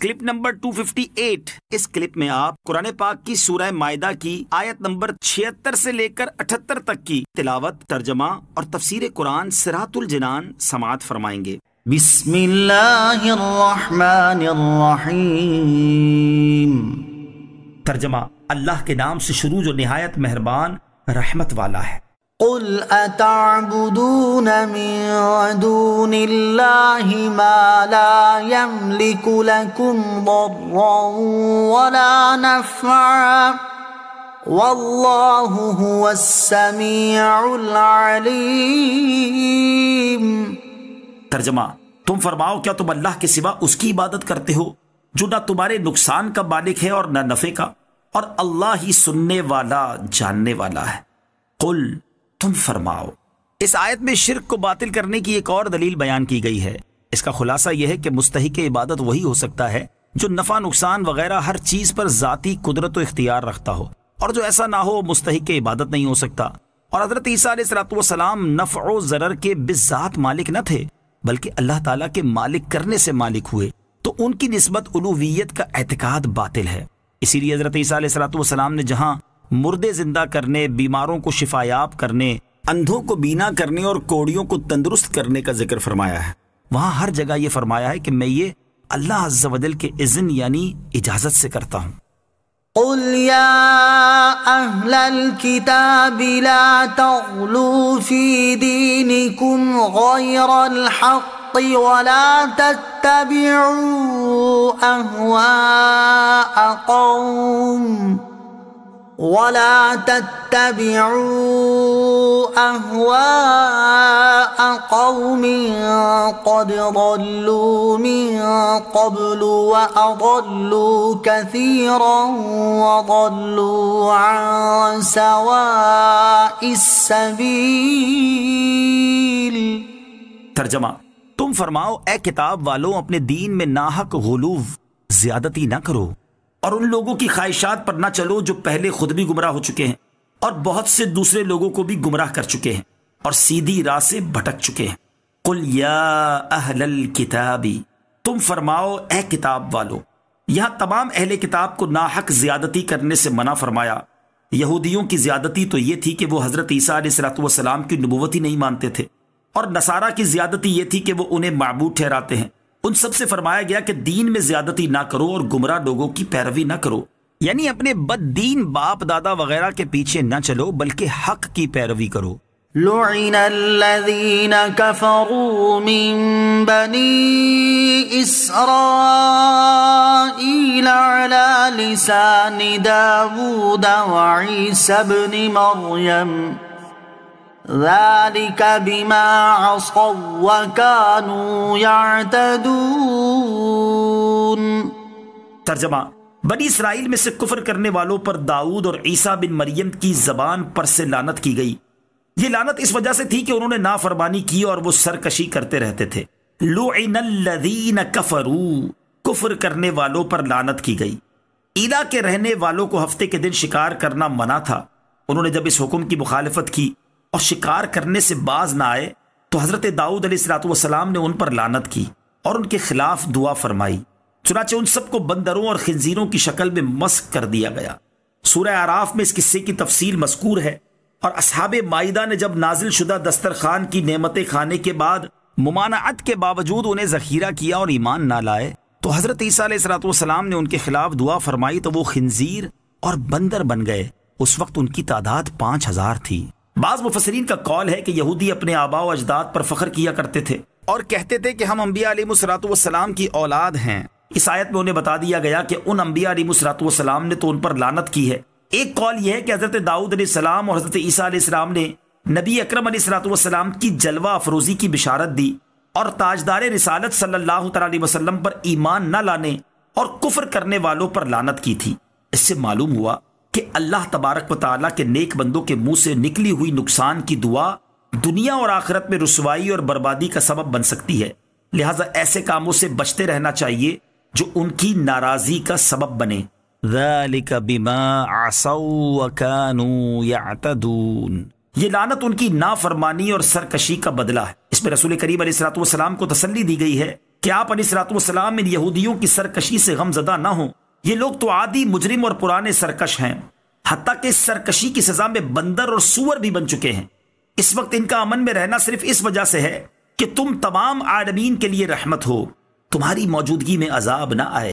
Clip number 258۔ اس clip میں آپ قرآن پاک کی سورہ مائدہ کی آیت نمبر 76 سے لے کر 78 تک کی تلاوت، ترجمہ اور تفسیر قرآن صراط الجنان سماعت فرمائیں گے۔ بسم اللہ الرحمن الرحیم۔ ترجمہ، اللہ کے نام سے شروع جو نہایت مہربان رحمت والا ہے۔ قل اتعبدون من دون اللہ ما لا يملک لکم ضرا ولا نفعا واللہ هو السمیع العلیم۔ ترجمہ، تم فرماؤ کیا تم اللہ کے سوا اس کی عبادت کرتے ہو جو نہ تمہارے نقصان کا مالک ہے اور نہ نفع کا، اور اللہ ہی سننے والا جاننے والا ہے۔ قل، تم فرماؤ۔ اس آیت میں شرک کو باطل کرنے کی ایک اور دلیل بیان کی گئی ہے۔ اس کا خلاصہ یہ ہے کہ مستحق عبادت وہی ہو سکتا ہے جو نفع نقصان وغیرہ ہر چیز پر ذاتی قدرت و اختیار رکھتا ہو، اور جو ایسا نہ ہو مستحق عبادت نہیں ہو سکتا۔ اور حضرت عیسیٰ علیہ السلام نفع و ضرر کے بذات مالک نہ تھے، بلکہ اللہ تعالیٰ کے مالک کرنے سے مالک ہوئے، تو ان کی نسبت الوہیت کا اعتقاد باطل ہے۔ اسی لیے حضرت عیسیٰ علیہ السلام نے جہاں مردے زندہ کرنے، بیماروں کو شفایاب کرنے، اندھوں کو بینا کرنے اور کوڑیوں کو تندرست کرنے کا ذکر فرمایا ہے، وہاں ہر جگہ یہ فرمایا ہے کہ میں یہ اللہ عز و جل کے اذن یعنی اجازت سے کرتا ہوں۔ قل یا اہل الکتاب لا تغلوا فی دینکم غیر الحق ولا تتبعوا اهواء قوم قد ضلوا من قبل واضلوا كثيرا وضلوا عن سواء السبيل۔ ترجمہ، تم فرماؤ اے کتاب والوں، اپنے دین میں ناحق غلو زیادتی نہ کرو، اور ان لوگوں کی خواہشات پر نہ چلو جو پہلے خود بھی گمراہ ہو چکے ہیں اور بہت سے دوسرے لوگوں کو بھی گمراہ کر چکے ہیں اور سیدھی راہ سے بھٹک چکے ہیں۔ قل یا اہل الکتاب، تم فرماؤ اے کتاب والو۔ یہاں تمام اہل کتاب کو ناحق زیادتی کرنے سے منع فرمایا۔ یہودیوں کی زیادتی تو یہ تھی کہ وہ حضرت عیسیٰ علیہ السلام کی نبوت ہی نہیں مانتے تھے، اور نصارہ کی زیادتی یہ تھی کہ وہ انہیں معبود ٹھہراتے ہیں۔ ان سب سے فرمایا گیا کہ دین میں زیادتی نہ کرو اور گمراہ لوگوں کی پیروی نہ کرو، یعنی اپنے بد دین باپ دادا وغیرہ کے پیچھے نہ چلو بلکہ حق کی پیروی کرو۔ لعن الذین کفروا من بنی اسرائیل علی لسان داود وعیسی ابن مریم ذلك بما عصوا وكانوا يعتدون۔ ترجمہ، بنی اسرائیل میں سے کفر کرنے والوں پر داؤد اور عیسیٰ بن مریم کی زبان پر سے لعنت کی گئی۔ یہ لعنت اس وجہ سے تھی کہ انہوں نے نافرمانی کی اور وہ سرکشی کرتے رہتے تھے۔ لعن الذین کفروا، کفر کرنے والوں پر لعنت کی گئی۔ ایلا کے رہنے والوں کو ہفتے کے دن شکار کرنا منع تھا۔ انہوں نے جب اس حکم کی مخالفت کی اور شکار کرنے سے باز نہ آئے تو حضرت داؤد علیہ السلام نے ان پر لعنت کی اور ان کے خلاف دعا فرمائی۔ چنانچہ ان سب کو بندروں اور خنزیروں کی شکل میں مسخ کر دیا گیا۔ سورہ اعراف میں اس قصے کی تفصیل مذکور ہے، اور اصحاب مائدہ نے جب نازل شدہ دسترخوان کی نعمتیں کھانے کے بعد ممانعت کے باوجود انہیں ذخیرہ کیا اور ایمان نہ لائے تو حضرت عیسیٰ علیہ السلام نے ان کے خلاف دعا فرمائی تو وہ خنزیر اور بندر بن گئے۔ اس وقت ان کی تعداد 5000 تھی۔ بعض مفسرین کا قول ہے کہ یہودی اپنے آباء و اجداد پر فخر کیا کرتے تھے اور کہتے تھے کہ ہم انبیاء علیہ السلام کی اولاد ہیں۔ اس آیت میں انہیں بتا دیا گیا کہ ان انبیاء علیہ السلام نے تو ان پر لعنت کی ہے۔ ایک قول یہ ہے کہ حضرت داؤد علیہ السلام اور حضرت عیسیٰ علیہ السلام نے نبی اکرم علیہ السلام کی جلوہ افروزی کی بشارت دی اور تاجدار رسالت صلی اللہ تعالی علیہ وسلم پر ایمان نہ لانے اور کفر کرنے والوں پر لعنت کی تھی۔ اس سے معلوم ہوا کہ اللہ تبارک و تعالیٰ کے نیک بندوں کے منہ سے نکلی ہوئی نقصان کی دعا دنیا اور آخرت میں رسوائی اور بربادی کا سبب بن سکتی ہے، لہٰذا ایسے کاموں سے بچتے رہنا چاہیے جو ان کی ناراضی کا سبب بنے۔ ذَلِكَ بِمَا عَصَوْا وَكَانُوا يَعْتَدُونَ، یہ لعنت ان کی نافرمانی اور سرکشی کا بدلہ ہے۔ اس میں رسول کریم علیہ السلام کو تسلی دی گئی ہے کہ آپ علیہ الصلوۃ والسلام ان یہودیوں کی سرکشی سے غم زدہ نہ ہوں. یہ لوگ تو عادی مجرم اور پرانے سرکش ہیں، حتیٰ کہ اس سرکشی کی سزا میں بندر اور سور بھی بن چکے ہیں. اس وقت ان کا امن میں رہنا صرف اس وجہ سے ہے کہ تم تمام عالمین کے لیے رحمت ہو، تمہاری موجودگی میں عذاب نہ آئے.